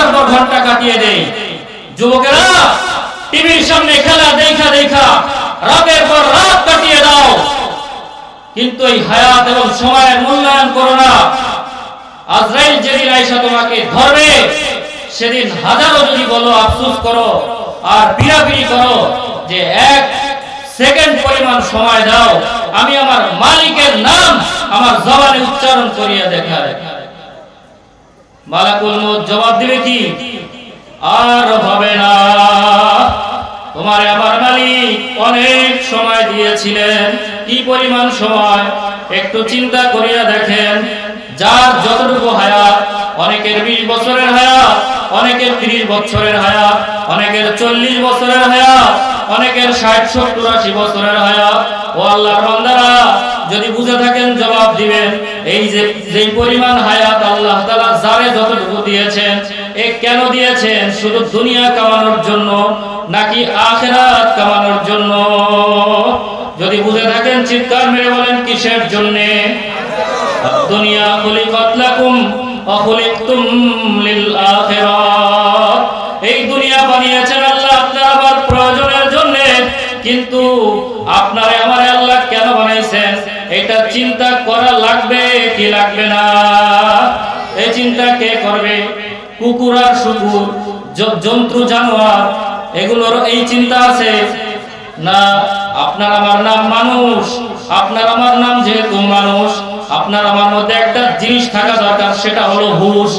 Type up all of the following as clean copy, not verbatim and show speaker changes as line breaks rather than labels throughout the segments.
ঘন্টার পর ঘন্টা কাটিয়ে দেয়। যুবকেরা টিভির সামনে খেলা দেখা দেখা রাতের পর রাত কাটিয়ে দাও, কিন্তু এই হায়াত এবং সময়ের মূল্যায়ন করো না। আজরাইল যেদিন আয়েশা তোমাকে ধরবে সেদিন হাজারো যদি বলো আফসোস করো আর পিড়াপিড়ি করো যে 1 সেকেন্ড পরিমাণ সময় দাও, আমি আমার মালিকের নাম আমার জবানে উচ্চারণ করিয়া দেখাই। মালাকুল মউত জবাব দিবে কি? আর হবে না। তোমার আমার মালিক অনেক সময় দিয়েছিলেন। কি পরিমাণ সময় একটু চিন্তা করিয়া দেখেন। যার যতটুকু হায়াত, অনেকের 20 বছরের হায়াত, অনেকের 30 বছরের হায়াত, অনেকের 40 বছরের হায়াত, অনেকের 60, 70, 80 বছরের হায়াত। ও আল্লাহর বান্দারা, যদি বুঝে থাকেন জবাব দিবেন। এই যে পরিমাণ হায়াত আল্লাহ তাআলা যারে যতটুকু দিয়েছেন, এ কেন দিয়েছেন? শুধু দুনিয়া কামানোর জন্য নাকি আখিরাত কামানোর জন্য? যদি বুঝে থাকেন চিৎকার মেরে বলেন কিসের জন্য? দুনিয়া খুলিকাত লাকুম ওয়া খুলিকতুম লিল আখিরাত। এই দুনিয়া বানিয়েছেন আল্লাহ আপনার আমার প্রয়োজনের জন্য, কিন্তু আপনারে আমারে আল্লাহ কেন বানাইছেন এটা চিন্তা করা লাগবে কি লাগবে না? এই চিন্তা কে করবে? কুকুর আর শুকুর, জন্তু জানোয়ার, এগুলোর এই চিন্তা আছে না? আপনার আমার নাম মানুষ, আপনার আমার নাম যেহেতু মানুষ, আপনার আমার মধ্যে একটা জিনিস থাকা দরকার, সেটা হলো হুঁশ।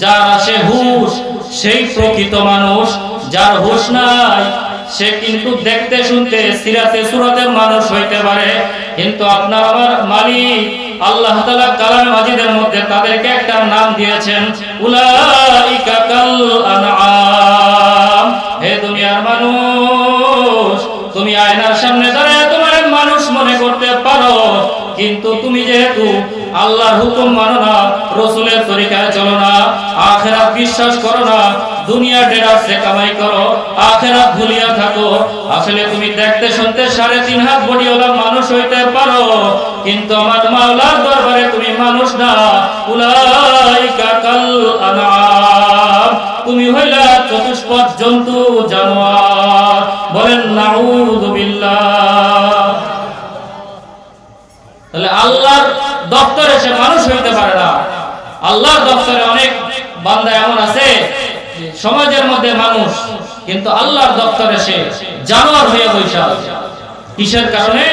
যার আছে হুঁশ সেই প্রকৃত মানুষ। যার হুঁশ নাই সে কিন্তু দেখতে শুনতে সিরাতে সুরাতে মানুষ হইতে পারে, কিন্তু আপনার আমার মালিক আল্লাহ তাআলা কালামে মাজিদের মধ্যে তাদেরকে একটা নাম দিয়েছেন, উলাইকা কাল আনআম। হে দুনিয়ার মানুষ, তুমি আয়নার সামনে দাঁড়িয়ে তোমার মানুষ মনে করতে পারো, কিন্তু তুমি যেহেতু আল্লাহর হুকুম মানো না, রাসূলের তরিকায় চলো না, আখিরাত বিশ্বাস করো না, দুনিয়া ডেরাসে কামাই করো, আখিরাত ভুলিয়া থাকো, আসলে তুমি দেখতে শুনতে 3.5 হাত বডিওয়ালা মানুষ হইতে পারো, কিন্তু আমার মাওলার দরবারে তুমি মানুষ না। উলাইকা কাল আনআম, তুমি হইলা চতুষ্পদ জন্তু জানোয়ার। বলেন নাউযু বিল্লাহ। তাহলে আল্লাহর দপ্তরে সে মানুষ হইতে পারে না। আল্লাহর দপ্তরে অনেক বান্দা এমন আছে সমাজের মধ্যে মানুষ, কিন্তু আল্লাহর দপ্তরে সে জানোয়ার হয়ে বসে আছে। কিসের কারণে?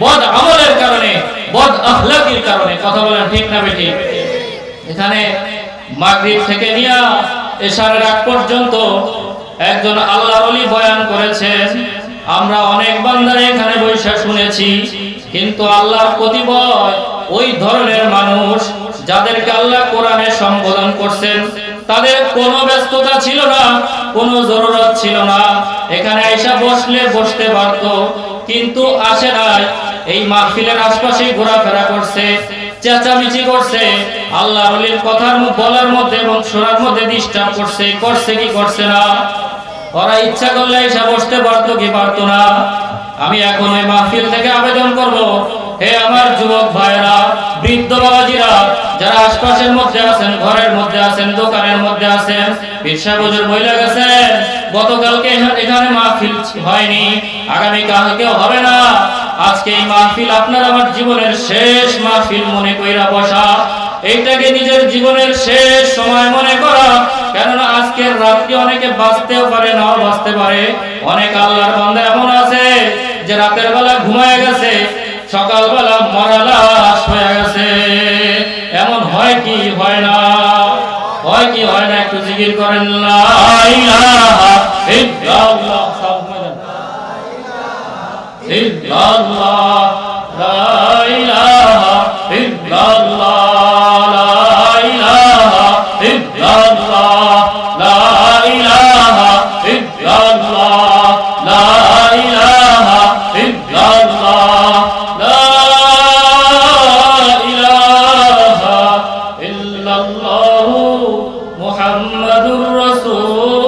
বদ আমলের কারণে, বদ আখলাকির কারণে। কথা বলেন ঠিক না বেঠিক? এখানে মাগরিব থেকে নিয়ে এশারের আগ পর্যন্ত একজন আল্লাহর ওলি বয়ান করেছেন। আমরা অনেক বান্দারে এখানে বসে শুনেছি, কিন্তু আল্লাহর প্রতি ভয় ওই ধরনের মানুষ যাদেরকে আল্লাহ কোরআনে সম্বোধন করছেন, তাদের কোনো ব্যস্ততা ছিল না, কোনো জরুরত ছিল না। এখানে আয়েশা বসলে বসতে পারত, কিন্তু আসে নাই। এই মাহফিলের আশপাশে ঘোরাফেরা করছে, চেঁচামেচি করছে, আল্লাহর ওলির কথার বলার মধ্যে এবং শোনার মধ্যে ডিস্টার্ব করছে। করছে কি করছে না? ওরা ইচ্ছা করলে এসে বসতে পারতো কি পারতো না? আমি এখন এই মাহফিল থেকে আবেদন করব, হে আমার যুবক ভাইরা, বৃদ্ধ বাবাজিরা, যারা আশপাশের মধ্যে আছেন, ঘরের মধ্যে আছেন, দোকানের মধ্যে আছেন, পীর সাহেব হুজুর বইলা গেছেন গতকালকে এখানে মাহফিল হয়নি, আগামী কালকেও হবে না। আজকে এই মাহফিল আপনার আমার জীবনের শেষ মাহফিল মনে কইরা বসা, এইটাকে নিজের জীবনের শেষ সময় মনে করা। কেননা আজকের রাত্রি অনেকে বাঁচতেও পারে, নাও বাঁচতে পারে। অনেক আল্লাহর বান্দা এমন আছে যে রাতের বেলা ঘুমায় গেছে, সকালবেলা মরা লাশ হয়ে গেছে। এমন হয় কি হয় না? হয় কি হয় না? একটু জিকির করেন লা ইলাহা ইল্লাল্লাহ, ইল্লাল্লাহ, লা ইলাহা ইল্লাল্লাহ, লা ইলাহা ইল্লাল্লাহ, লা ইলাহা ইল্লাল্লাহ, লা ইলাহা ইল্লাল্লাহ, লা ইলাহা ইল্লাল্লাহ, মুহাম্মাদুর রাসূলুল্লাহ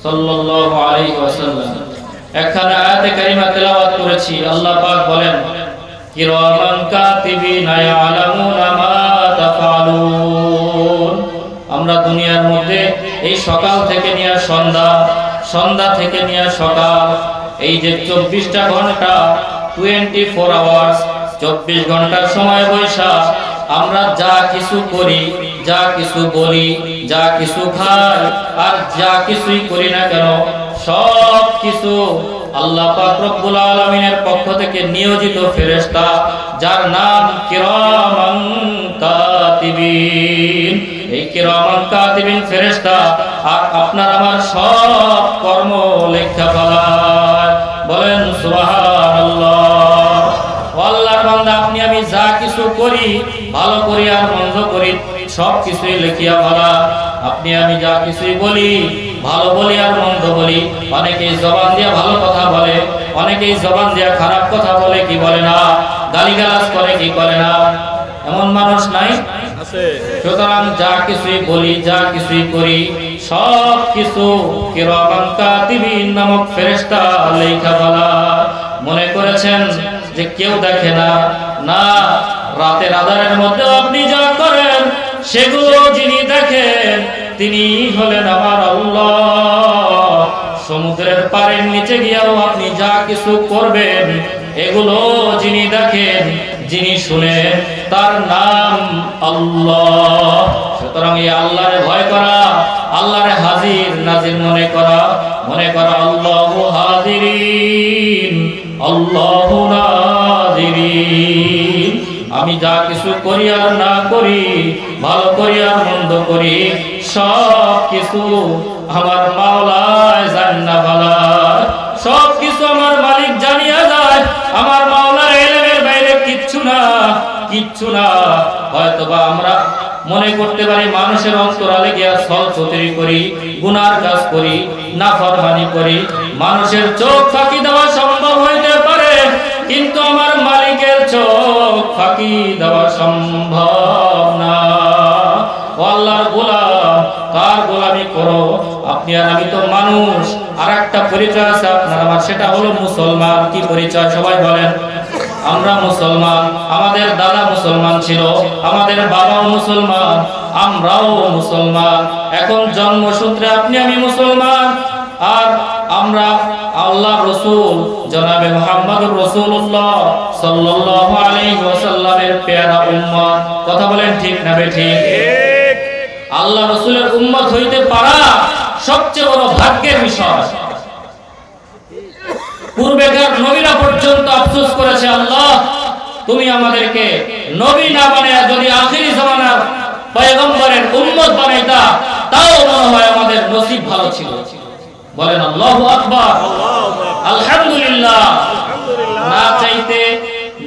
সাল্লাল্লাহু আলাইহি ওয়াসাল্লাম। এখানে আয়াতে কারিমা তেলাওয়াত করেছি। আল্লাহ পাক বলেন, কিরামান কাতিবিনা ইয়ালামুনা মা তাফআলুন। এই সকাল থেকে নিয়ে সন্ধ্যা, সন্ধ্যা থেকে নিয়ে সকাল, এই যে 24টা ঘন্টা, 24 আওয়ার্স, 24 ঘন্টার সময় বৈশা আমরা যা কিছু করি, যা কিছু বলি, যা কিছু খাই, আর যা কিছুই করি না কেন, সব কিছু আল্লাহ পাক রব্বুল আলামিনের পক্ষ থেকে নিয়োজিত ফেরেশতা, যার নাম কিরামান কাতিবিন। এই কিরামান কাতিবিন ফেরেশতা আর আপনার আমার সব কর্ম লেখা ফেলায়। বলেন সুবহানাল্লাহ। আল্লাহর বান্দা, আপনি আমি যা কিছু করি, ভালো করি আর মন্দ করি, সব কিছুই লিখিয়া ফেলা। আপনি আমি যা কিছুই বলি, ভালো বলি আর মন্দ বলি, অনেকেই জবান দিয়ে ভালো কথা বলে, অনেকেই জবান দিয়ে খারাপ কথা বলে, কি বলে না, গালিগালাজ করে, কি করে না, এমন মানুষ নাই? সুতরাং যা কিছুই বলি, যা কিছুই করি, সব কিছু কিরামান কাতিবিন নামক ফেরেশতা লেখা ফেলা। মনে করেছেন যে কেউ দেখে না? না, রাতের আঁধারের মধ্যে আপনি যা করেন সেগুলো যিনি দেখেন তিনি হলেন আমার আল্লাহ। সমুদ্রের পাড়ের নিচে গিয়েও আপনি যা কিছু করবেন এগুলো যিনি দেখেন, যিনি শুনেন, তার নাম আল্লাহ। সুতরাং এই আল্লাহরে ভয় করা, আল্লাহরে হাজির নাজির মনে করা, মনে করা আল্লাহু হাজিরিন আল্লাহু নাজিরিন। আমি যা কিছু করি আর না করি, ভালো করি আর মন্দ করি, সব কিছু আমার মাওলায় জান্না ভালা, সব কিছু আমার মালিক জানিয়া যায়। আমার মাওলার ইলমের বাইরে কিচ্ছু না, কিচ্ছু না। হয়তোবা আমরা মনে করতে পারি মানুষের অন্তরালে গিয়া ছলছতরি করি, গুনার কাজ করি, নাফরমানি করি, মানুষের চোখ ফাঁকি দেওয়া সম্ভব হইতে পারে, কিন্তু আমার মালিকের চোখ ফাঁকি দেওয়া সম্ভব না। আল্লাহর গোলাম, কার গোলামি করো? আপনি আর আমি তো মানুষ। আর একটা পরিচয় আছে আপনার আমার, সেটা হলো মুসলমান। কি পরিচয়? সবাই বলেন। আমরা মুসলমান, আমাদের দাদা মুসলমান ছিল, আমাদের বাবাও মুসলমান, আমরাও মুসলমান। এখন জন্মসূত্রে আপনি আমি মুসলমান, আর আমরা আল্লাহ রসুল জনাবে মুহাম্মদুর রাসূলুল্লাহ সাল্লাল্লাহু আলাইহি ওয়াসাল্লামের পেয়ারা উম্মত। কথা বলেন ঠিক না বেঠিক? আল্লাহ রসুলের উম্মত হইতে পারা সবচেয়ে বড় ভাগ্যের বিষয়। পূর্বেকার নবীরা পর্যন্ত আফসোস করেছে, আল্লাহ তুমি আমাদেরকে নবী না বানায়া যদি আখিরি জামানার পয়গম্বরের উম্মত বানাইতা, তাও মনে হয় আমাদের নসিব ভালো ছিল। বলেন আল্লাহু আকবার, আলহামদুলিল্লাহ। না চাইতে,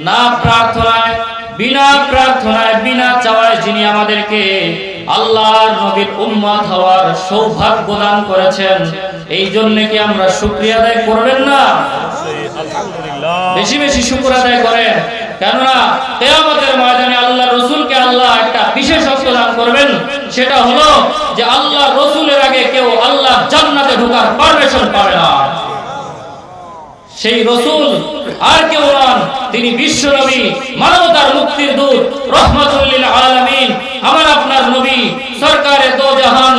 না প্রার্থনায়, বিনা প্রার্থনায়, বিনা চাওয়ায় যিনি আমাদেরকে আল্লাহর নবীর উম্মত হওয়ার সৌভাগ্য দান করেছেন, এই জন্য কি আমরা শুকরিয়া আদায় করবেন না? বেশি বেশি শুকর আদায় করেন, কেননা কিয়ামতের ময়দানে আল্লাহ রসুলকে আল্লাহ একটা বিশেষত্ব দান করবেন। সেটা হলো যে আল্লাহ রসুলের আগে কেউ আল্লাহ জান্নাতে ঢোকার পারমিশন পাবে না। সেই রসুল আর কেউ নন, তিনি বিশ্ব নবী, মানবতার মুক্তির দূত, রহমাতুল লিল আলামিন, আমার আপনার নবী, সরকারে দো জাহান,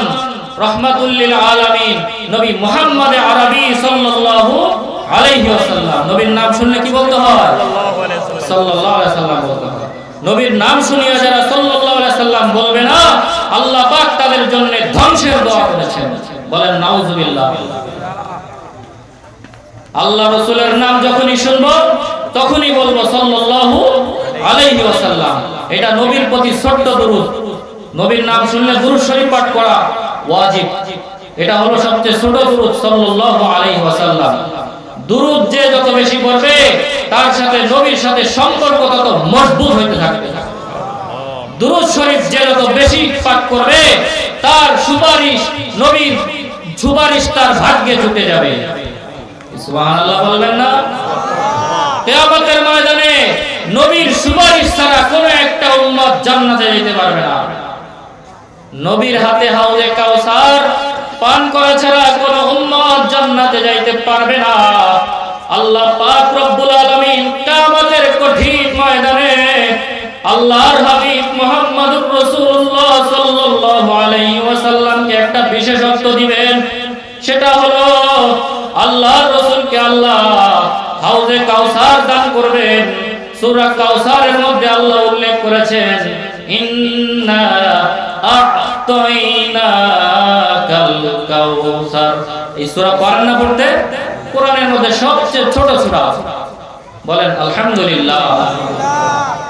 রহমাতুল লিল আলামিন, নবী মুহাম্মদ আরবি সাল্লাল্লাহু আলাইহি ওয়াসাল্লাম। নবীর নাম শুনলে কি বলতে হয়? সাল্লাল্লাহু আলাইহি ওয়াসাল্লাম বলতে হয়। নবীর নাম শুনিয়া যারা সাল্লাল্লাহু আলাইহি ওয়াসাল্লাম বলবে না, আল্লাহ পাক তাদের জন্য ধ্বংসের দোয়া করেছেন। বলেন নাউজুবিল্লাহ। আল্লাহ রসুলের নাম যখনই শুনবো তখনই বলবো সাল্লাল্লাহু আলাইহি ওয়াসাল্লাম। এটা নবীর প্রতি ছোট্ট দুরূদ। নবীর নাম শুনলে দুরূদ শরীফ পাঠ করা ওয়াজিব। এটা হলো সবচেয়ে ছোট দুরূদ, সাল্লাল্লাহু আলাইহি ওয়াসাল্লাম। দুরূদ যে যত বেশি পড়বে তার সাথে নবীর সাথে সম্পর্ক তত মজবুত হতে থাকবে। দুরূদ শরীফ যে যত বেশি পাঠ করবে তার সুপারিশ, নবীর সুপারিশ তার ভাগ্যে জুটে যাবে। সুবহানাল্লাহ বলবেন না? কিয়ামতের ময়দানে নবীর সুপারিশ ছাড়া কোনো একটা উম্মত জান্নাতে যেতে পারবে না। নবীর হাতে হাউজে কাউসার পান করা ছাড়া কোনো উম্মত জান্নাতে যাইতে পারবে না। আল্লাহ পাক রব্বুল আলামিন কিয়ামতের কঠিন ময়দানে আল্লাহর হাবিব মুহাম্মদুর রাসূলুল্লাহ সাল্লাল্লাহু আলাইহি ওয়াসাল্লামকে একটা বিশেষ ইন্না আ'তাইনাকাল কাউসার। এই সূরা পারেন না পড়তে? কোরআনের মধ্যে সবচেয়ে ছোট সূরা, বলেন আলহামদুলিল্লাহ।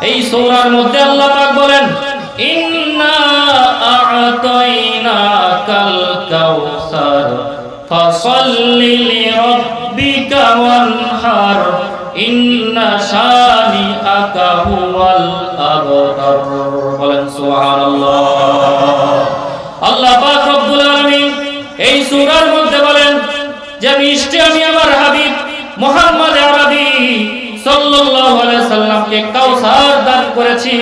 এই সূরার মধ্যে আল্লাহ পাক বলেন ইন্না আ'তাইনাকাল কাউসার ফাসাল্লি লিরাব্বিকা ওয়ানহার ইন্না শানিআকা হুয়াল আবতার। বলেন সুবহানাল্লাহ। আল্লাহ পাক রব্বুল আলামিন এই সূরার মধ্যে বলেন যে নিশ্চয় আমি আমার হাবিব মুহাম্মদ আরবি সাল্লাল্লাহু আলাইহি সাল্লামকে কাউসার দান করেছি।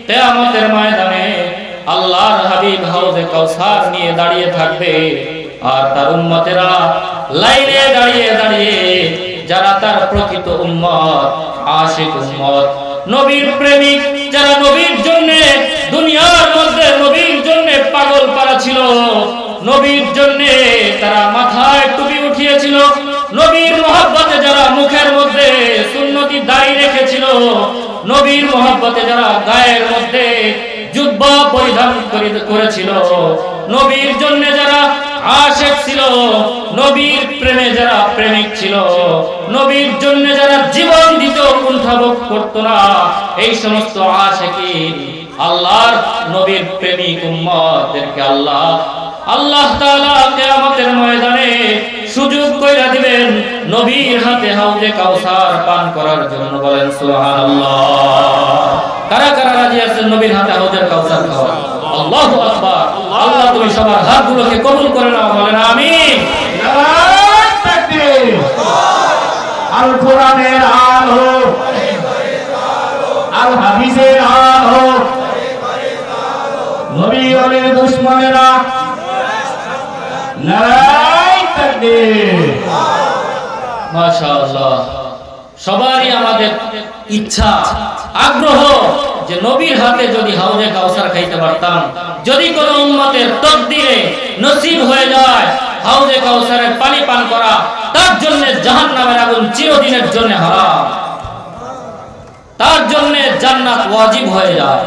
কিয়ামতের ময়দানে আল্লাহর হাবিব হাউজে কাউসার নিয়ে দাঁড়িয়ে থাকবে, আর তার উম্মতেরা লাইনে দাঁড়িয়ে দাঁড়িয়ে, যারা তার প্রকৃত উম্মত, আশিক উম্মত, নবীর প্রেমিক, যারা নবীর জন্য দুনিয়ার মধ্যে নবীর জন্য পাগল পারা ছিল, নবীর জন্য তারা মাথায় টুপি উঠিয়েছিল, নবীর মহব্বতে যারা মুখের মধ্যে সুন্নতি দাড়ি রেখেছিল, নবীর মহব্বতে যারা গায়ের মধ্যে জুব্বা পরিধান করেছিল, নবীর জন্য যারা আশিক ছিল, নবীর প্রেমে যারা প্রেমিক ছিল, নবীর জন্য যারা জীবন দিত কুণ্ঠাবোধ করত না, এই সমস্ত আশিকিন আল্লাহর নবীর প্রেমিক উম্মতদেরকে আল্লাহ তাআলা কিয়ামতের ময়দানে সুযোগ কইরা দিবেন নবীর হাতে হাউজে কাউসার পান করার জন্য। বলেন সুবহানাল্লাহ। কারা কারা রাজি আছেন নবীর হাতে হাউজের কাউসার খাওয়া? আল্লাহু আকবার। আল্লাহ তুমি সবার হাতগুলোকে কবুল করে নাও, বলেন আমিন।
নারায়ে তাকবীর। আল কোরআনের আলো, আল হাদিসের আলো, নবী ওয়ালির দুশমনেরা নারায়ে তাকবীর।
মাশাআল্লাহ। সবারই আমাদের ইচ্ছা, আগ্রহ যে নবীর হাতে যদি হাউজে কাউসার খাইতে পারতাম, যদি কোন উম্মতের তকদিরে নসিব হয়ে যায় হাউজে কাউসারের পানি পান করা, তার জন্য জাহান্নামের আগুন চিরদিনের জন্য হারাম, তার জন্য জান্নাত ওয়াজিব হয়ে যায়।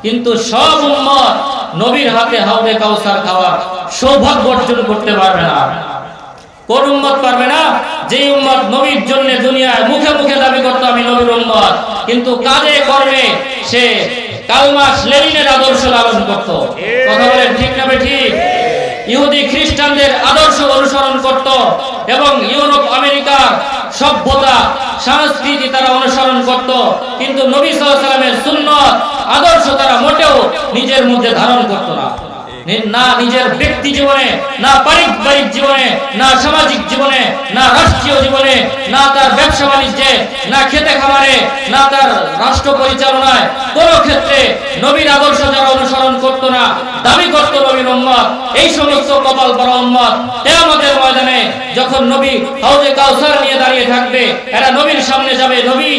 কিন্তু সব উম্মত নবীর হাতে হাউজে কাউসার খাওয়ার সৌভাগ্য অর্জন করতে পারবে না। কোন উম্মত পারবে না? যে উম্মত নবীর জন্য দুনিয়ায় মুখে মুখে দাবি করতো আমি নবীর উম্মত, কিন্তু কাজে কর্মে সে কালমাস লেনিনের আদর্শ লালন করত। কথা বলেন ঠিক না ঠিক? ইহুদি খ্রিস্টানদের আদর্শ অনুসরণ করত এবং ইউরোপ আমেরিকার সভ্যতা সংস্কৃতি তারা অনুসরণ করত, কিন্তু নবী সাল্লাল্লাহু আলাইহি ওয়াসাল্লামের সুন্নাত আদর্শ তারা মোটেও নিজের মধ্যে ধারণ করত না। না নিজের ব্যক্তি জীবনে, না পারিবারিক জীবনে, না সামাজিক জীবনে, না রাষ্ট্রীয় জীবনে, না তার ব্যবসা বাণিজ্যে, না খেতে খামারে, না তার রাষ্ট্র পরিচালনায়, কোন ক্ষেত্রে নবীর আদর্শ যারা অনুসরণ করত না, দাবি করত নবীর উম্মত, এই সমস্ত কপাল পরা উম্মত কিয়ামতের ময়দানে যখন নবী হাউজে কাউসার নিয়ে দাঁড়িয়ে থাকবে, এরা নবীর সামনে যাবে, নবী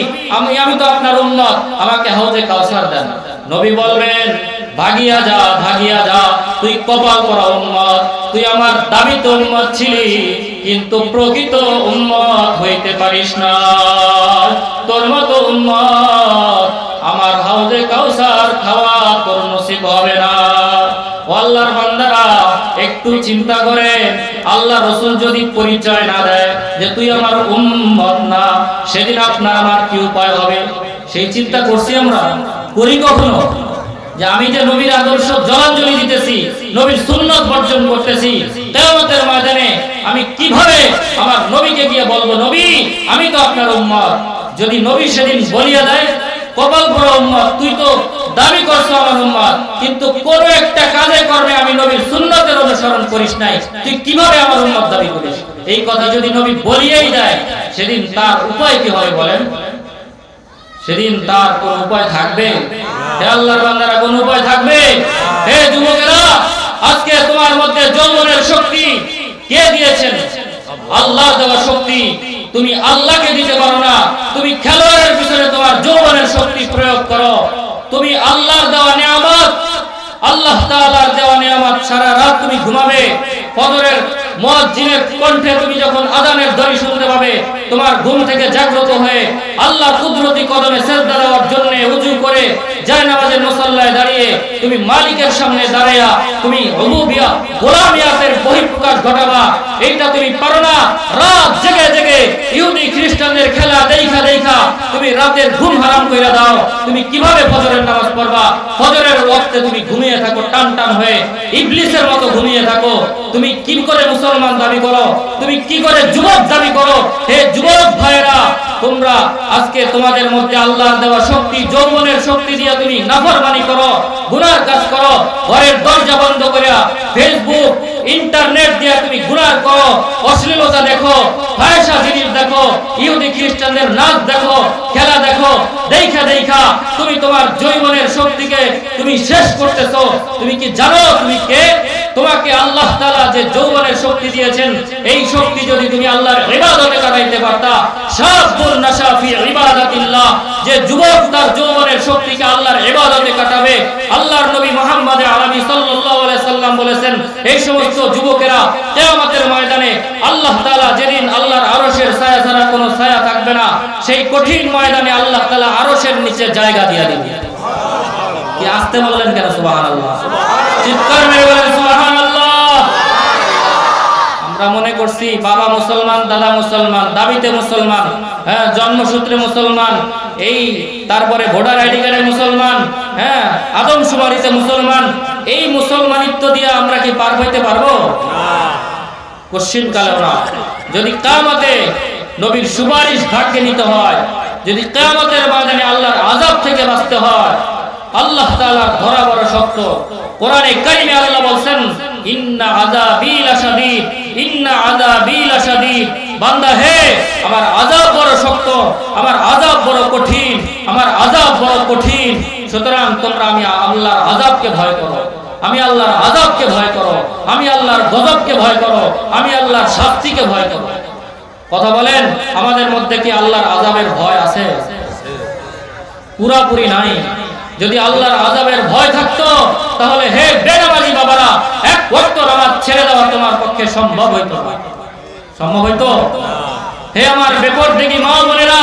আমি তো আপনার উম্মত, আমাকে হাউজে কাউসার দেন। নবী বলবেন ভাগিয়া যা, ভাগিয়া যা, তুই কপাল পরা উম্মত, তুই আমার দাবিত উম্মত ছিলি, কিন্তু প্রকৃত উম্মত হইতে পারিস না। তোর মতো উম্মত আমার হাউজে কাউসার খাওয়া তোর নসিব হবে না। আল্লাহর বান্দারা একটু চিন্তা করে, আল্লাহ রাসূল যদি পরিচয় না দেয় যে তুই আমার উম্মত না, সেদিন আপনার আমার কি উপায় হবে? সেই চিন্তা করছি আমরা? করি কখনো? যে আমি যে নবীর আদর্শ জলাঞ্জলি দিতেছি, নবীর সুন্নাত বর্জন করতেছি, কিয়ামতের ময়দানে আমি কিভাবে আমার নবীকে গিয়ে বলবো নবী আমি তো আপনার উম্মত? যদি নবী সেদিন বলিয়া দেয় কপাল পরা উম্মত, তুই তো দাবি করছো আমার উম্মত, কিন্তু কোন একটা কাজে কর্মে আমি নবীর সুন্নাতের অনুসরণ করিস নাই, তুই কিভাবে আমার উম্মত দাবি করিস? এই কথা যদি নবী বলিয়েই দেয়, সেদিন তার উপায় কি হবে বলেন? সেদিন তার কোন উপায় থাকবে? হে আল্লাহর বান্দারা, কোন উপায় থাকবে? হে যুবকেরা, আজকে তোমার মধ্যে যৌবনের শক্তি কে দিয়েছেন? আল্লাহ দেওয়া শক্তি। তুমি আল্লাহকে দিতে পারো না, তুমি খেলোয়াড়ের পিছনে তোমার যৌবনের শক্তি প্রয়োগ করো। তুমি আল্লাহর দেওয়া নিয়ামত, আল্লাহ তাআলার দেওয়া নিয়ামত, সারা রাত তুমি ঘুমাবে, ফজরের মুয়াজ্জিনের কণ্ঠে তুমি যখন আযানের ধ্বনি শুনতে পাবে, তোমার ঘুম থেকে জাগ্রত হয়ে আল্লাহর কুদরতি কদমে সিজদা দেওয়ার জন্য ওযু করে জায়নামাজের মুসাল্লায় দাঁড়িয়ে তুমি মালিকের সামনে দাঁড়ায়া তুমি উবুদিয়া গোলামিয়াতের বহিঃপ্রকাশ ঘটাবা। এইটা তুমি পারো না? রাত জেগে জেগে ইহুদি খ্রিস্টানদের খেলা দেখা দেখা তুমি রাতের ঘুম হারাম কইরা দাও। তুমি কিভাবে ফজরের নামাজ পড়বা? ফজরের ওয়াক্তে তুমি ঘুমিয়ে থাকো টান টান হয়ে, ইবলিসের মতো ঘুমিয়ে থাকো। তুমি কি করে মুসলমান দাবি করো? তুমি কি করে যুবক দাবি করো? হে যুবক ভাইরা, তোমরা আজকে তোমাদের মধ্যে আল্লাহর দেওয়া শক্তি, যৌবনের শক্তি দিয়ে তুমি নাফরমানি করো, গুনার কাজ করো, ঘরের দরজা বন্ধ করে ফেসবুক ইন্টারনেট দিয়ে তুমি গুনাহ করো, অশ্লীলতা দেখো, ফাহিশা জিনিস দেখো, ইহুদি খ্রিস্টানদের নাচ দেখো, খেলা দেখো, দেখা দেখা তুমি তোমার যৌবনের শক্তিকে তুমি শেষ করতেছো। তুমি কি জানো তুমি কে? তোমাকে আল্লাহ তাআলা যে যৌবনের শক্তি দিয়েছেন, এই শক্তি যদি তুমি আল্লাহর ইবাদতে কাটাইতে পারতা, শাবুন নাশা ফি ইবাদাতিল্লাহ, যে যুবক তার যৌবনের শক্তিকে আল্লাহর ইবাদতে কাটাবে, আল্লাহর নবী মুহাম্মদ আরবি সাল্লাল্লাহু আলাইহি সাল্লাম বলেছেন, এই সমস্ত যুবকেরা কিয়ামতের ময়দানে আল্লাহ তাআলা যেদিন আল্লাহর আরশের ছায়া ছাড়া কোনো ছায়া থাকবে না, সেই কঠিন ময়দানে আল্লাহ তাআলা আরশের নিচে জায়গা দিয়ে দিবেন। কি আসতে বললেন কেন? সুবহানাল্লাহ, চিৎকার মেরে বলেন সুবহানাল্লাহ। আমরা মনে করছি বাবা মুসলমান, দাদা মুসলমান, দাবিতে মুসলমান, হ্যাঁ জন্মসূত্রে মুসলমান, এই তারপরে ভোটার আইডি কার্ডে মুসলমান, হ্যাঁ আদমশুমারিতে মুসলমান, এই মুসলমানিত্ব দিয়ে আমরা কি পার হইতে পারবো? না, কোশ্চিন কালেও না। যদি কিয়ামতে নবীর সুপারিশ ভাগ্যে নিতে হয়, যদি কিয়ামতের ময়দানে আল্লাহর আযাব থেকে বাঁচতে হয়, আল্লাহ তাআলার ধরা বড় শক্ত। কোরআনে কারিমে আল্লাহ বলেন, ইন্না আযাবি লাশাদীদ, ইন্না আযাবি লাশাদীদ। বান্দা হে, আমার আযাব বড় শক্ত, আমার আযাব বড় কঠিন, আমার আযাব বড় কঠিন। সুতরাং তোমরা আমি আল্লাহর আযাবকে ভয় করো, আমি আল্লাহর আযাবকে ভয় করো, আমি আল্লাহর গজবকে ভয় করো, আমি আল্লাহর শাস্তিকে ভয় করো। কথা বলেন, আমাদের মধ্যে কি আল্লাহর আযাবের ভয় আছে? পুরাপুরি নাই। যদি আল্লাহর আযাবের ভয় থাকতো, তাহলে হে বেনামাজি বাবারা, এক ওয়াক্ত নামাজ ছেড়ে দেওয়া তোমার পক্ষে সম্ভব হইতো? সম্ভব হইতো? হে আমার বেপরদেগী মা বোনেরা,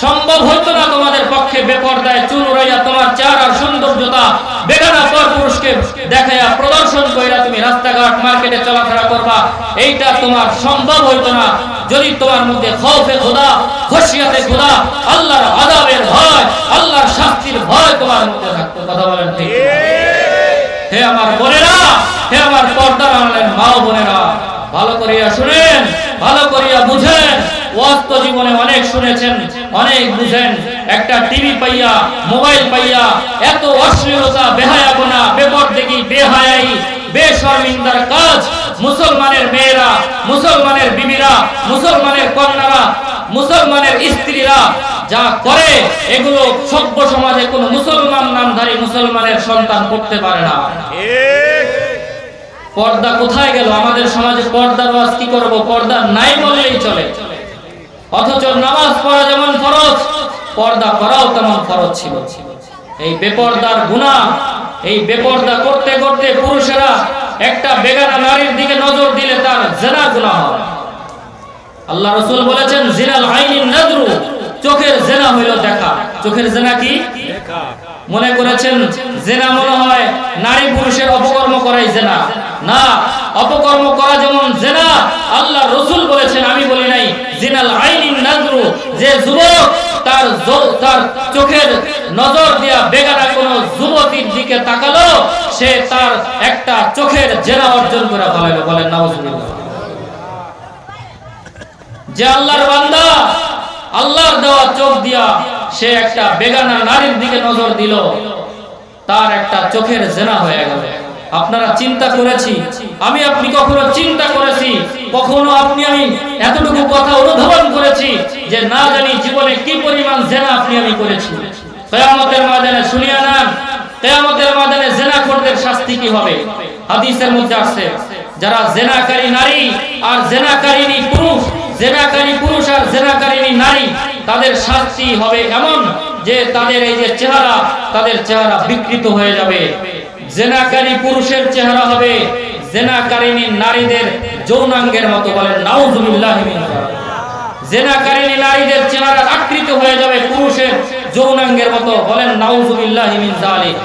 সম্ভব হইতো না তোমাদের পক্ষে বেপরদায় চুল উড়াইয়া তোমার চেহারার সৌন্দর্যতা বেগানা পরপুরুষকে দেখাইয়া প্রদর্শন কইরা তুমি রাস্তাঘাট মার্কেটে চলাফেরা করবা। এইটা তোমার সম্ভব হইতো না যদি তোমার মধ্যে খৌফে খোদা, খশিয়াতে খোদা, আল্লাহর আযাবের ভয়, আল্লাহর শাস্তির ভয় তোমার মধ্যে থাকতো। কথা বলেন ঠিক? হে আমার বোনেরা, হে আমার পর্দার আড়ালের মা বোনেরা, ভালো করিয়া শুনেন, ভালো করিয়া বুঝেন। ওয়াক্ত জীবনে অনেক শুনেছেন, অনেক বুঝেন। একটা টিভি পাইয়া, মোবাইল পাইয়া এত অশ্লীলতা, বেহায়াপনা, বেপরদেগী, বেহায়াই, বেশরমিন্দার কাজ মুসলমানের মেয়েরা, মুসলমানের বিবিরা, মুসলমানের কন্যারা, মুসলমানের স্ত্রীরা যা করে, এগুলো সভ্য সমাজে কোনো মুসলমান নামধারী মুসলমানের সন্তান করতে পারে না। পর্দা কোথায় গেল? আমাদের সমাজে পর্দার ওয়াজ কি করব? পর্দা নাই বললেই চলে। অথচ নামাজ পড়া যেমন ফরজ, পর্দা করাও তেমন ফরজ ছিল। এই বেপর্দার গুনাহ, এই বেপর্দা করতে করতে পুরুষেরা একটা বেগানা নারীর দিকে নজর দিলে তার জিনা গুনাহ হয়। আল্লাহ রাসূল বলেছেন, জিনাল আইনিন নাযরু, চোখের জিনা হইল দেখা। চোখের জিনা কি? দেখা। মনে করেছেন জিনা মনে হয় নারী পুরুষের অপকর্ম করাই জিনা। না, অপকর্ম করা যেমন জিনা, আল্লাহ রাসূল বলেছেন, আমি বলি নাই। জিনাল আইনিন নাযরু, যে যুবক তার চোখের নজর দিয়া বেগানা কোন যুবতীর দিকে তাকালো, সে তার একটা চোখের জিনা অর্জন করে ফেলল। বলেন নাউজুবিল্লাহ। যে আল্লাহর বান্দা, আল্লাহর দেওয়া চোখ দিয়া সে একটা বেগানা নারীর দিকে নজর দিল, তার একটা চোখের জিনা হয়ে গেল। আপনারা চিন্তা করেছি, আমি আপনি কখনো চিন্তা করেছি, কখনো আপনি আমি এতটুকু কথা অনুধাবন করেছি যে না জানি জীবনে কি পরিমাণ জিনা আপনি আমি করেছি? কিয়ামতের ময়দানে শুনিয়া নেন, কিয়ামতের ময়দানে জিনাখোরদের শাস্তি কি হবে? হাদিসের মধ্যে আছে, যারা জিনাকারী নারী আর জিনাকারিনী পুরুষ, জিনাকারী পুরুষ আর জিনাকারিনী নারী, তাদের শাস্তি হবে এমন যে তাদের এই যে চেহারা, তাদের চেহারা বিকৃত হয়ে যাবে। জিনাকারী পুরুষের চেহারা হবে জিনাকারিনী নারীদের যৌনাঙ্গের মতো, বলেন নাউযুবিল্লাহি মিন যালিক। জেনাকারিনী নারীদের চেহারা আকৃত হয়ে যাবে পুরুষের যৌনাঙ্গের মতো, বলেন নাউযুবিল্লাহি মিন যালিক।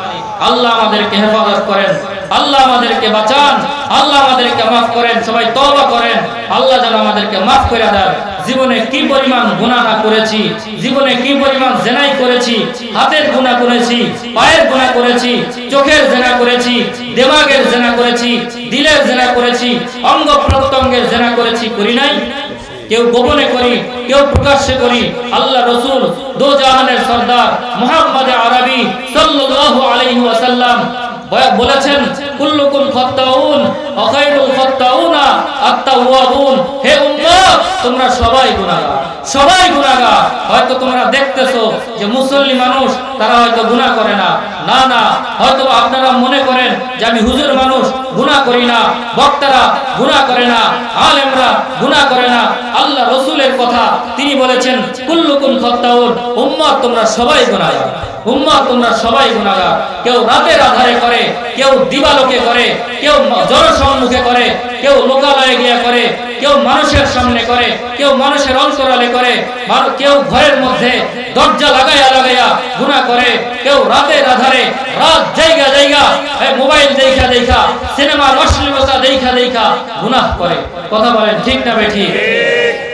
আল্লাহ আমাদেরকে হেফাজত করেন, আল্লাহ আমাদেরকে বাঁচান, আল্লাহ আমাদেরকে মাফ করেন। সবাই তওবা করেন, আল্লাহ যেন আমাদেরকে মাফ করে দেন। জীবনে কি পরিমাণ গুনাহ না করেছি, জীবনে কি পরিমাণ জেনাই করেছি, হাতের গুনাহ করেছি, পায়ের গুনাহ করেছি, চোখের জেনা করেছি, দিমাগের জেনা করেছি, দিলের জেনা করেছি, অঙ্গ প্রত্যঙ্গের জেনা করেছি, করি নাই? কেউ গোপনে করি, কেউ প্রকাশ্যে করি। আল্লাহ রাসূল দো জাহানের সরদার মুহাম্মদ আরবি সাল্লাল্লাহু আলাইহি ওয়াসাল্লাম বলেছেন, কুল্লুকুম খাত্তাউন ওয়া খায়রুল খাত্তাউনা আত-তাওয়াবুন। হে উম্মত, তোমরা সবাই গুনাহগার, সবাই গুনাহগার। হয়তো তোমরা দেখতেছো যে মুসল্লি মানুষ তারা হয়তো গুনাহ করে না, না না, হয়তো আপনারা মনে করেন যে আমি হুজুর মানুষ গুনাহ করি না, বক্তারা গুনাহ করে না, আলেমরা গুনাহ করে না। আল্লাহ রাসূলের কথা, তিনি বলেছেন কুল্লুকুম খাত্তাউন, উম্মত তোমরা সবাই গুনাহগার, উম্মত তোমরা সবাই গুনাহগার। কেউ রাতের আধারে করে, কেউ দিবালোকে করে, কেউ জনসম্মুখে করে, কেউ লোকালয়ে গিয়ে করে, কেউ মানুষের সামনে করে, কেউ মানুষের অন্তরালে করে, কেউ ঘরের মধ্যে দরজা লাগাইয়া লাগাইয়া গুনাহ করে, কেউ রাতের আধারে রাত জায়গা জায়গা মোবাইল দেখা দেখা, সিনেমার অশ্লীলতা দেখা দেখা গুনাহ করে। কথা বলেন ঠিক না বেঠিক?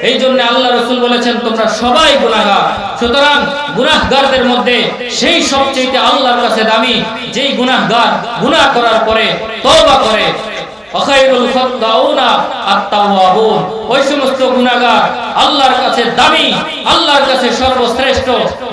এই জন্য আল্লাহ রাসূল বলেছেন তোমরা সবাই গুনাহগার। সুতরাং গুনাহগারদের মধ্যে সেই সবচেয়ে আল্লাহর কাছে দামি যেই গুনাহগার গুনাহ করার পরে তওবা করে। খায়রুল খাত্তাউনা আত-তাওয়াবুন, ওই সমস্ত গুনাহগার আল্লাহর কাছে দামি, আল্লাহর কাছে সর্বশ্রেষ্ঠ,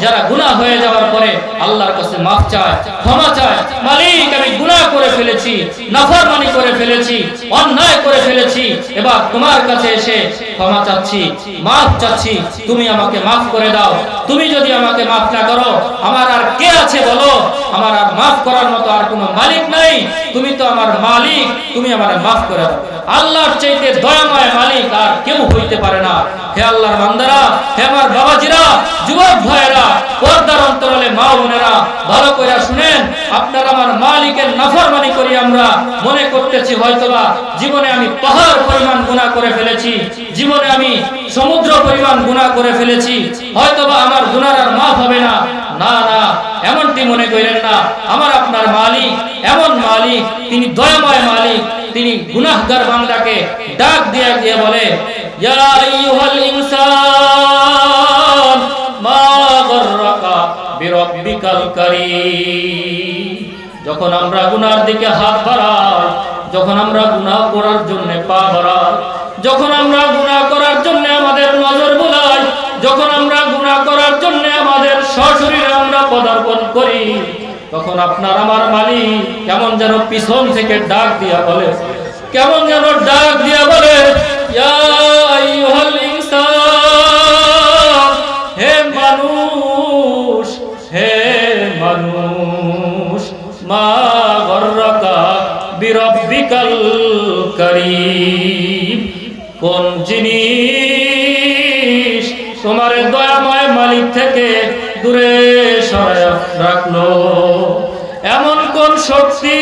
যারা গুনাহ হয়ে যাওয়ার পরে আল্লাহর কাছে মাফ চায়, ক্ষমা চায়। মালিক, আমি গুনাহ করে ফেলেছি, নাফরমানি করে ফেলেছি, অন্যায় করে ফেলেছি, এবার তোমার কাছে এসে ক্ষমা চাচ্ছি, মাফ চাচ্ছি, তুমি আমাকে মাফ করে দাও। তুমি যদি আমাকে মাফ না করো, আমার আর কে আছে বলো? আমার আর মাফ করার মতো আর কোনো মালিক নাই, তুমি তো আমার মালিক, তুমি আমার মাফ করে দাও। আল্লাহর চাইতে দয়াময় মালিক আর কেউ হইতে পারে না। হে আল্লাহর বান্দারা, হে আমার বাবাজিরা, যুবক ভাইয়েরা, পর্দার অন্তরালে মা বোনেরা, ভালো করে শুনেন। আপনারা আমার মালিকের নাফরমানি করি, আমরা মনে করতেছি হয়তোবা জীবনে আমি পাহাড় পরিমাণ গুনাহ করে ফেলেছি, জীবনে আমি সমুদ্র পরিমাণ গুনাহ করে ফেলেছি, হয়তোবা আমার গুনাহ আর মাফ হবে না। না না, এমনটি মনে করেন না। আমার আপনার মালিক এমন মালিক, তিনি দয়াময় মালিক। তিনি গুনাহগার বান্দাকে ডাক দিয়ে দিয়ে বলে, ইয়া আইয়ুহাল ইনসান মা গররাকা বিরাব্বিকাল কারীম। যখন আমরা গুনাহর দিকে হাত বাড়াই, যখন আমরা গুনাহ করার জন্য পা বাড়াই, যখন আমরা গুনাহ করার জন্য আমাদের নজর বুলাই, যখন আমরা গুনাহ করার জন্য আমাদের সশরীরে আমরা পদার্পণ করি, তখন আপনার আমার মালিক কেমন যেন পিছন থেকে ডাক দিয়া বলে, কেমন যেন ডাক দিয়া বলে, ইয়া আইয়ুহাল ইনসান, হে মানুষ, হে মানুষ, মা গররাকা বিরাব্বিকাল কারীম। কোন জিনিস তোমার দয়াময় মালিক থেকে দূরে সরায় রাখলো? এমন কোন শক্তি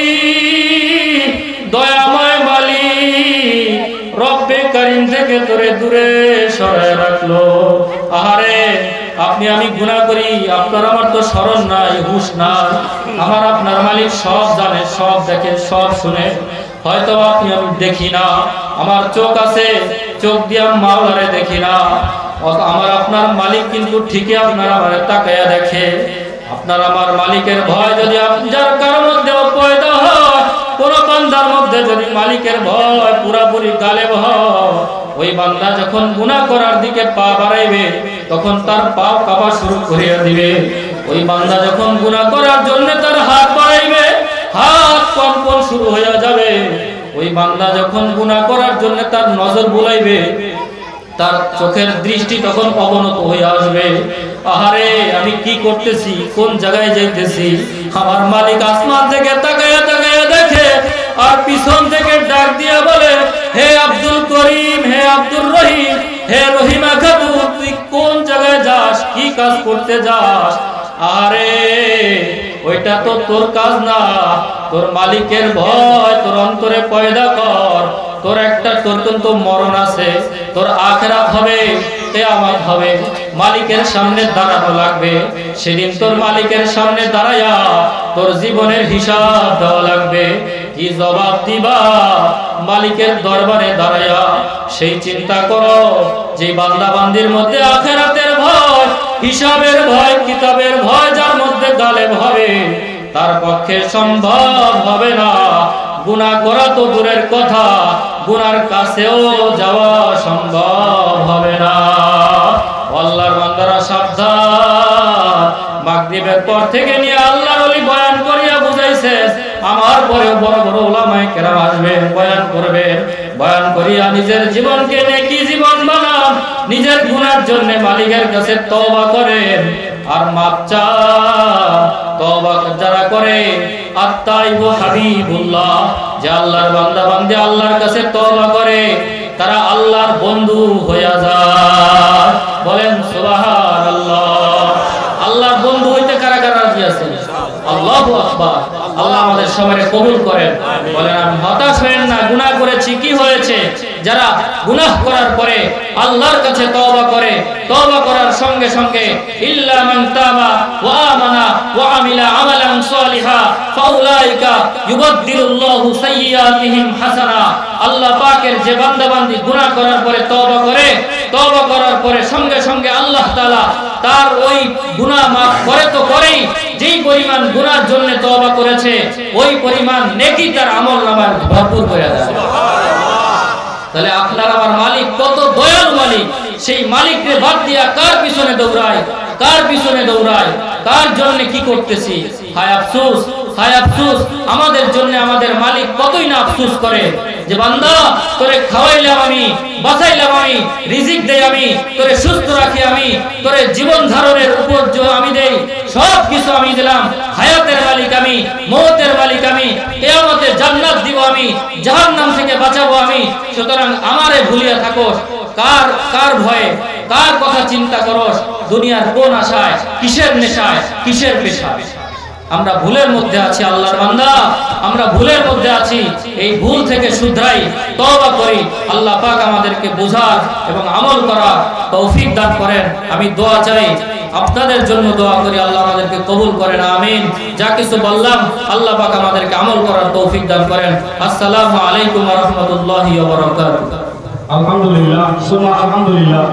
দয়াময় মালিক রব্বে কারীম থেকে দূরে দূরে সরায় রাখলো? আহারে, আপনি আমি গুনাহ করি, আপনার আমার তো স্মরণ নাই, হুঁশ নাই। আমার আপনার মালিক সব জানে, সব দেখে, সব শুনে। হয়তো আপনি আমি দেখি না, আমার চোখ আছে, চোখ দিয়ে মাওলারে দেখি না। আমার আপনার মালিক কিন্তু ঠিকই আপনার আমার তাকায়া দেখে। আপনার আমার মালিকের ভয় যদি যার কারোর মধ্যে পয়দা হয়, কোন বান্দার মধ্যে যদি মালিকের ভয় পুরাপুরি গালেব হয়, ওই বান্দা যখন গুনাহ করার দিকে পা বাড়াইবে, তখন তার পা কাঁপা শুরু করিয়া দিবে। ওই বান্দা যখন গুনাহ করার জন্য তার হাত বাড়াইবে, হাত কম্পন শুরু হয়ে যাবে। ওই বান্দা যখন গুনাহ করার জন্য তার নজর বুলাইবে, তার চোখের দৃষ্টি তখন অবনত হয়ে আসবে। আহারে, আমি কি করতেছি, কোন জায়গায় যাইতেছি? আমার মালিক আসমান থেকে তাকায়া তাকায়া দেখে, আর পিছন থেকে ডাক দিয়া বলে, হে আব্দুল করিম, হে আব্দুর রহিম, হে রহিমা খাতু, তুই কোন জায়গায় যাস, কি কাজ করতে যাস? আরে, ওইটা তো তোর কাজ না। তোর মালিকের ভয় তোর অন্তরে পয়দা কর, তোর কিন্তু মরণ আছে, তোর আখিরাত হবে, কিয়ামত হবে, মালিকের সামনে দাঁড়ানো লাগবে। সেদিন তোর মালিকের সামনে দাঁড়ায়া তোর জীবনের হিসাব দেওয়া লাগবে। কি জবাব দিবা মালিকের দরবারে দাঁড়ায়া? সেই চিন্তা করো যে বান্দা বান্দির মধ্যে আখিরাতের ভয়, হিসাবের ভয়, কিতাবের ভয় যার মধ্যে গালেব হবে, তার পক্ষে সম্ভব হবে না গুনাহ করা তো দূরের কথা, গুনার কাছেও যাওয়া সম্ভব হবে না। আল্লাহর বান্দারা সাবধান। মাগরিবের পর থেকে নিয়ে আল্লাহর ওলি বয়ান করিয়া বুঝাইছে, আমার পরেও বড় বড় উলামায়ে কেরাম আসবেন, বয়ান করবেন। বয়ান করিয়া নিজের জীবনকে নেকি জীবন বানান, নিজের গুনার জন্য মালিকের কাছে তওবা করেন আর মাপ চান। তওবা যারা করে আত্তাইবু হাবিবুল্লাহ, যে আল্লাহর বান্দা বান্দী আল্লাহর কাছে তওবা করে তারা আল্লাহর বন্ধু হয়ে যায়। বলেন সুবহানাল্লাহ। আল্লাহর বন্ধু হইতে কারা কারা রাজি আছে? আল্লাহু আকবার। আল্লাহ আমাদের সবাইকে কবুল করেন। বলেন আমি হতাশ হবেন না, গুনাহ করেছি কি হয়েছে? যারা গুনাহ করার পরে আল্লাহর কাছে তওবা করে, তওবা করার সঙ্গে সঙ্গে ইল্লা মান তাবা ওয়া আমানা ওয়া আমিলা আমালান সালিহা ফাউলাইকা ইউবাদদিলুল্লাহু সাইয়্যাতিহিম হাসানা। আল্লাহ পাকের যে বান্দা বান্দি গুনাহ করার পরে তওবা করে, তওবা করার পরে সঙ্গে সঙ্গে আল্লাহ তাআলা তার ওই গুনাহ মাফ করে তো করেই, যেই পরিমাণ গুনার জন্য তওবা করেছে ওই পরিমাণ নেকি তার আমলনামায় ভরপুর করে দেয়। তাহলে আপনার আমার মালিক কত দয়ালু মালিক, সেই মালিককে বাদ দিয়া কার পিছনে দৌড়ায়, কার পিছনে দৌড়ায়, কার জন্য কি করতেছি? হায় আফসোস, হায় আফসোস আমাদের জন্য আমাদের মালিক কতই না আফসোস করে যে বান্দা তোরে খাওয়াইলাম আমি, বাঁচাইলাম আমি, রিজিক দেই আমি, তোরে সুস্থ রাখি আমি, তোরে জীবন ধারণের উপর আমি দেই, সব কিছু আমি দিলাম। হায়াতের মালিক আমি, মওতের মালিক আমি, কিয়ামতে জান্নাত দিব আমি, জাহান্নাম থেকে বাঁচাবো আমি। সুতরাং আমারে ভুলিয়া থাকোস, কার কার ভয়ে, কার কথা চিন্তা করস? দুনিয়ার কোন আশায়, কিসের নেশায়, কিসের পেশায়? আমরা ভুলের মধ্যে আছি আল্লাহর বান্দা, আমরা ভুলের মধ্যে আছি। এই ভুল থেকে শুধরাই, তওবা করি। আল্লাহ পাক আমাদেরকে বোঝার এবং আমল করার তৌফিক দান করেন। আমি দোয়া চাই, আপনাদের জন্য দোয়া করি, আল্লাহ আমাদেরকে কবুল করেন, আমিন। যা কিছু বললাম আল্লাহ পাক আমাদেরকে আমল করার তৌফিক দান করেন। আসসালামু আলাইকুম ওয়া রাহমাতুল্লাহি ওয়া বারাকাতুহু।
আলহামদুলিল্লাহ, সুবহানাল্লাহ, আলহামদুলিল্লাহ।